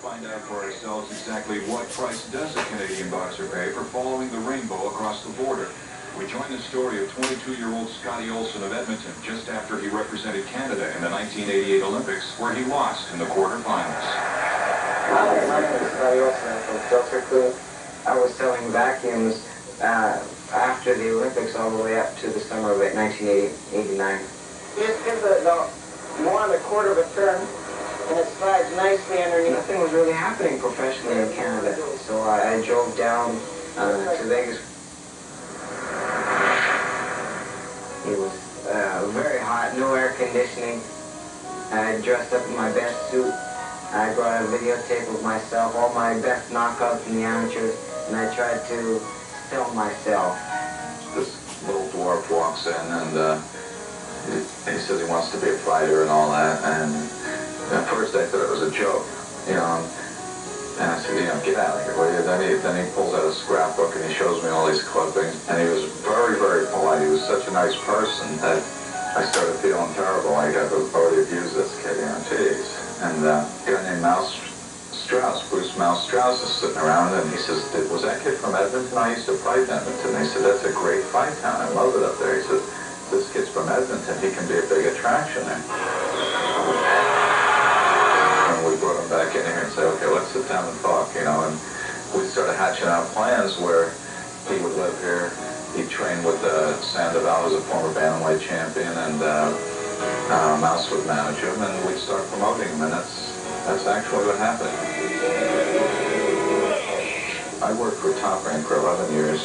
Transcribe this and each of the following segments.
find out for ourselves exactly what price does a Canadian boxer pay for following the rainbow across the border. We join the story of 22-year-old Scotty Olson of Edmonton just after he represented Canada in the 1988 Olympics, where he lost in the quarterfinals. Hi, my name is Scotty Olson. I'm from Filter Crew. I was selling vacuums after the Olympics all the way up to the summer of 1989. You just give the 1/4 of a turn, and it slides nicely underneath. Nothing was really happening professionally in Canada, so I drove down to Vegas. It was very hot, no air conditioning. I dressed up in my best suit. I brought a videotape of myself, all my best knockouts in the amateurs, and I tried to film myself. This little dwarf walks in and he says he wants to be a fighter and all that, and at first I thought it was a joke, you know, and I said, get out of here, will you? Then he pulls out a scrapbook and he shows me all these clippings, and he was very, very polite. He was such a nice person that I started feeling terrible. Like I've already abused this kid, geez. And a guy named Bruce Mouse Strauss is sitting around, and he says, was that kid from Edmonton? I used to fight in Edmonton. He said, that's a great fight town. I love it up there. He said, this kid's from Edmonton. He can be a big attraction there. And we brought him back in here and said, okay, let's sit down and talk, and we started hatching out plans where he would live here. He trained with Sandoval, who's a former bantamweight champion, and Mouse would manage him, and we'd start promoting him, and that's actually what happened. I worked for Top Rank for 11 years,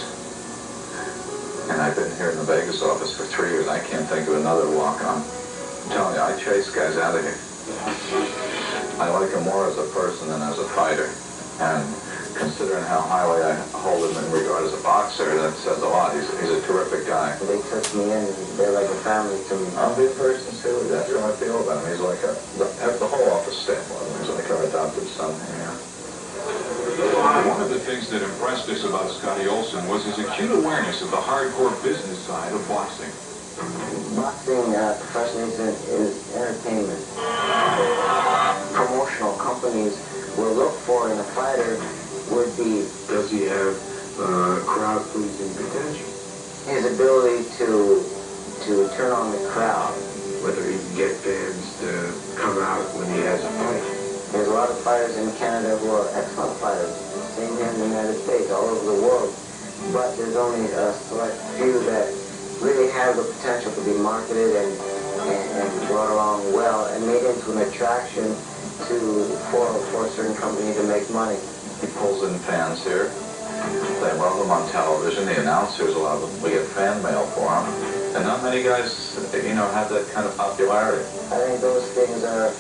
and I've been here in the Vegas office for 3 years. I can't think of another walk-on. I'm telling you, I chase guys out of here. I like him more as a person than as a fighter, and considering how highly I hold him in regard as a boxer, that says a lot. He's a terrific guy. They took me in, they're like a family to me. I'm a big person too. That's how I feel about him. He's like the whole office staff. He's like our adopted son. One of the things that impressed us about Scotty Olson was his acute awareness of the hardcore business side of boxing. Boxing professionally is entertainment. Promotional companies will look for in a fighter would be, does he have crowd-pleasing potential? His ability to turn on the crowd. Whether he can get fans to come out when he has a fight. There's a lot of fighters in Canada who are excellent fighters. Same here in the United States, all over the world. But there's only a select few that really have the potential to be marketed and brought along well and made into an attraction for a certain company to make money. He pulls in fans here. They love him on television. The announcers, a lot of them, we get fan mail for him. And not many guys, have that kind of popularity. I think those things are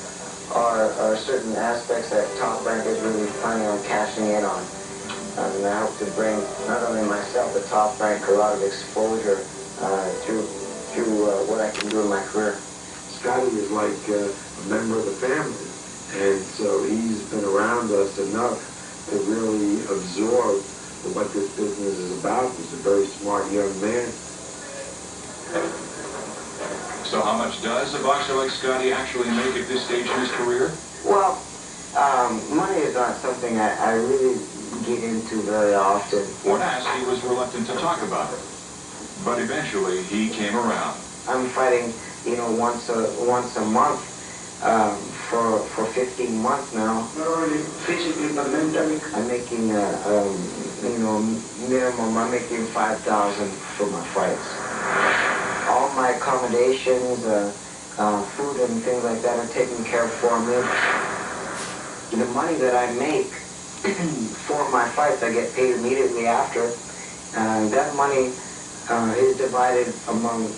certain aspects that Top Rank is really planning on cashing in on. And I hope to bring not only myself, but Top Rank a lot of exposure through what I can do in my career. Scotty is like a member of the family, and so he's been around us enough to really absorb what this business is about. He's a very smart young man. So how much does a boxer like Scotty actually make at this stage in his career? Well, money is not something I really get into very often. When asked, he was reluctant to talk about it. But eventually, he came around. I'm fighting, once a month for 15 months now. Not only physically, but mentally. I'm making, minimum, I'm making $5,000 for my fights. All my accommodations, food and things like that are taken care of for me. The money that I make for my fights, I get paid immediately after. That money is divided among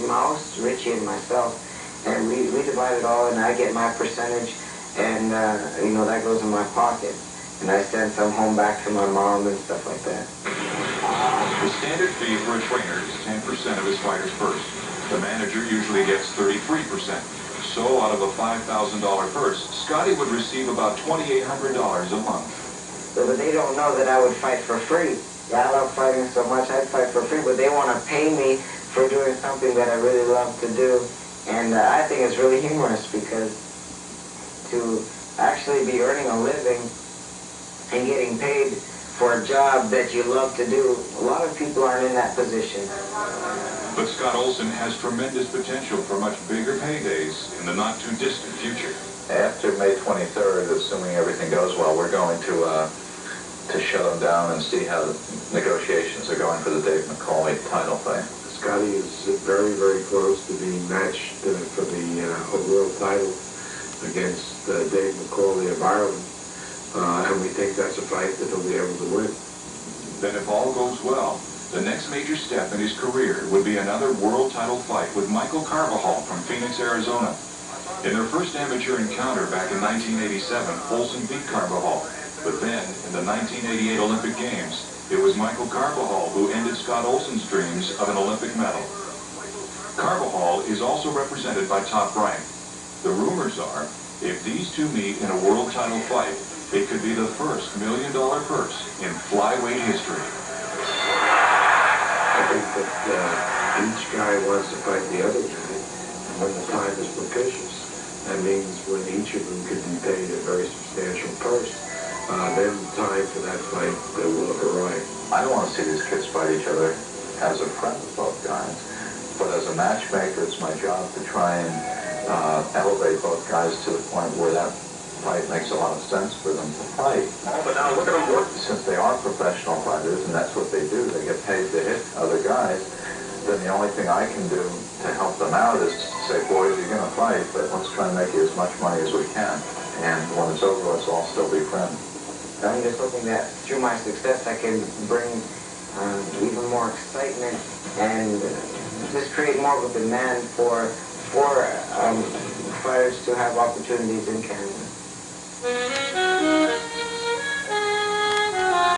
Mouse, Richie, and myself. And we divide it all, and I get my percentage, and, that goes in my pocket. And I send some home back to my mom and stuff like that. The standard fee for a trainer is 10% of his fighter's purse. The manager usually gets 33%. So out of a $5,000 purse, Scotty would receive about $2,800 a month. But they don't know that I would fight for free. Yeah, I love fighting so much, I'd fight for free, but they want to pay me for doing something that I really love to do. And I think it's really humorous because to actually be earning a living and getting paid for a job that you love to do. A lot of people aren't in that position. But Scott Olson has tremendous potential for much bigger paydays in the not-too-distant future. After May 23rd, assuming everything goes well, we're going to shut them down and see how the negotiations are going for the Dave McCauley title fight. Scotty is very, very close to being matched for the world title against Dave McCauley of Ireland, and we think that's a fight that he'll be able to win. Then if all goes well, the next major step in his career would be another world title fight with Michael Carbajal from Phoenix, Arizona. In their first amateur encounter back in 1987, Olson beat Carbajal. But then, in the 1988 Olympic Games, it was Michael Carbajal who ended Scott Olson's dreams of an Olympic medal. Carbajal is also represented by Top Rank. The rumors are, if these two meet in a world title fight, it could be the first $1 million purse in flyweight history. I think that each guy wants to fight the other guy when the time is propitious. That means when each of them could be paid a very substantial purse, then time for that fight will have arrived. I don't want to see these kids fight each other as a friend of both guys, but as a matchmaker, it's my job to try and elevate both guys to the point where that fight makes a lot of sense for them to fight. Oh, but now look at them work. Since they are professional fighters, and that's what they do, they get paid to hit other guys, then the only thing I can do to help them out is to say, boys, you're going to fight, but let's try and make you as much money as we can. And when it's over, let's all still be friends. I'm just hoping that through my success I can bring even more excitement and just create more of a demand for fighters to have opportunities in Canada.